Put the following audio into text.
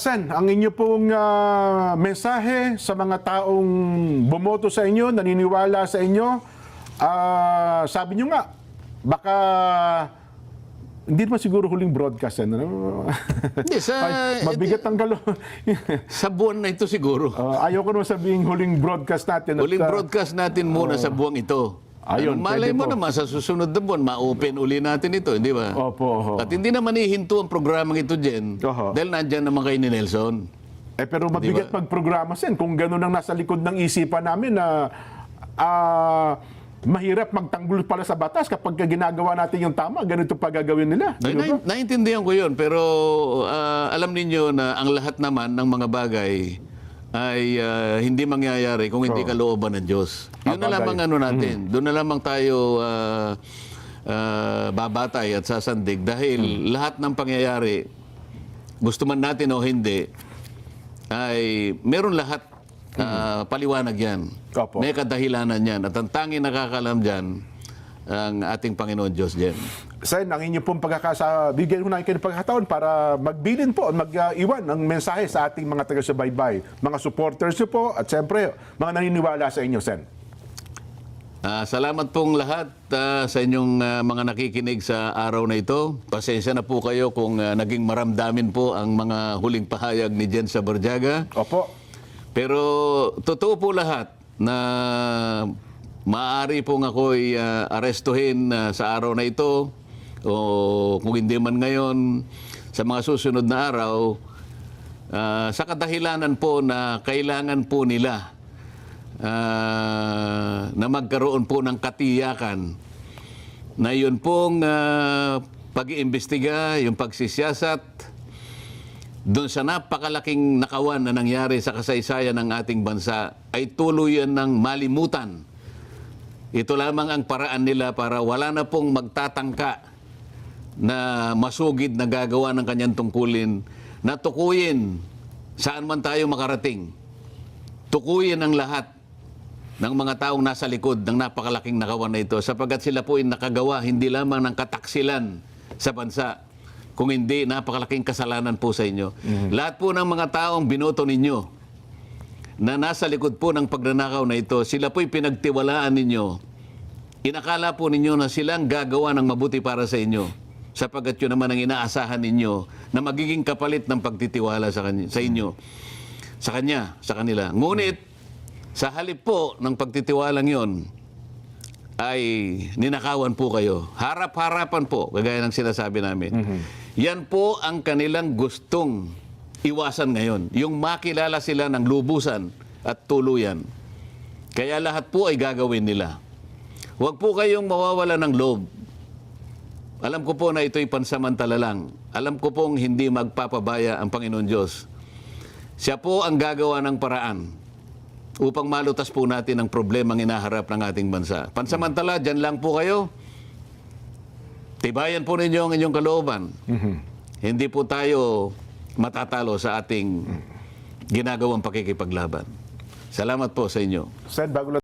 Sen, ang inyo pong mensahe sa mga taong bumoto sa inyo, naniniwala sa inyo, sabi nyo nga, baka hindi naman siguro huling broadcast yan. Ano? Hindi, Mabigat ang galo. sa buwan na ito siguro. Ayaw ko naman sabihin huling broadcast natin. Huling broadcast natin muna sa buwang ito. Ayun, Malay mo pwede po. naman sa susunod na buwan, ma-open uli natin ito, hindi ba? Opo. At hindi naman ihinto ang programang ito, Jen, Oho. dahil nandyan naman kayo ni Nelson. Pero mabigat magprograma, Sen, kung gano'n ang nasa likod ng isipan namin na mahirap magtanggol pala sa batas kapag ginagawa natin yung tama, ganito pa gagawin nila. Naintindihan ko yun, pero alam ninyo na ang lahat naman ng mga bagay ay hindi mangyayari kung hindi kalooban ng Diyos. Yun na lamang ano natin. Doon na lamang tayo babatay at sasandig dahil lahat ng pangyayari, gusto man natin o hindi, ay meron lahat paliwanag yan. Opo. May kadahilanan yan. At ang tanging nakakalam dyan, ang ating Panginoon Diyos dyan. Sen, ang inyo pong bigyan ko na kayo ng pagkakataon para magbilin po, mag-iwan ng mensahe sa ating mga taga-subaybay, mga supporters nyo po, at siyempre, mga naniniwala sa inyo, Sen. Salamat pong lahat sa inyong mga nakikinig sa araw na ito. Pasensya na po kayo kung naging maramdamin po ang mga huling pahayag ni Jen Sabarjaga. Opo. Pero totoo po lahat na maaari pong ako'y arestuhin sa araw na ito o kung hindi man ngayon sa mga susunod na araw sa kadahilanan po na kailangan po nila na magkaroon po ng katiyakan na yun pong pag-iimbestiga, yung pagsisiyasat doon sa napakalaking nakawan na nangyari sa kasaysayan ng ating bansa ay tuluyan ng malimutan. Ito lamang ang paraan nila para wala na pong magtatangka na masugid na gagawa ng kanyang tungkulin na tukuyin saan man tayo makarating. Tukuyin ang lahat ng mga taong nasa likod ng napakalaking nakawan na ito sapagkat sila po ay nakagawa hindi lamang ng kataksilan sa bansa, kung hindi napakalaking kasalanan po sa inyo. Lahat po ng mga taong binoto ninyo na nasa likod po ng pagnanakaw na ito, sila po'y pinagtiwalaan ninyo. Inakala po ninyo na silang gagawa ng mabuti para sa inyo sapagkat yun naman ang inaasahan ninyo na magiging kapalit ng pagtitiwala sa inyo, sa kanila. Ngunit, sa halip po ng pagtitiwalang yon ay ninakawan po kayo. Harap-harapan po, kagaya ng sinasabi namin. Yan po ang kanilang gustong iwasan ngayon. Yung makilala sila ng lubusan at tuluyan. Kaya lahat po ay gagawin nila. Huwag po kayong mawawala ng loob. Alam ko po na ito'y pansamantala lang. Alam ko pong hindi magpapabaya ang Panginoon Diyos. Siya po ang gagawa ng paraan upang malutas po natin ang problemang inaharap ng ating bansa. Pansamantala, dyan lang po kayo. Tibayan po ninyo ang inyong kalooban. Hindi po tayo matatalo sa ating ginagawang pakikipaglaban. Salamat po sa inyo. Sen, bago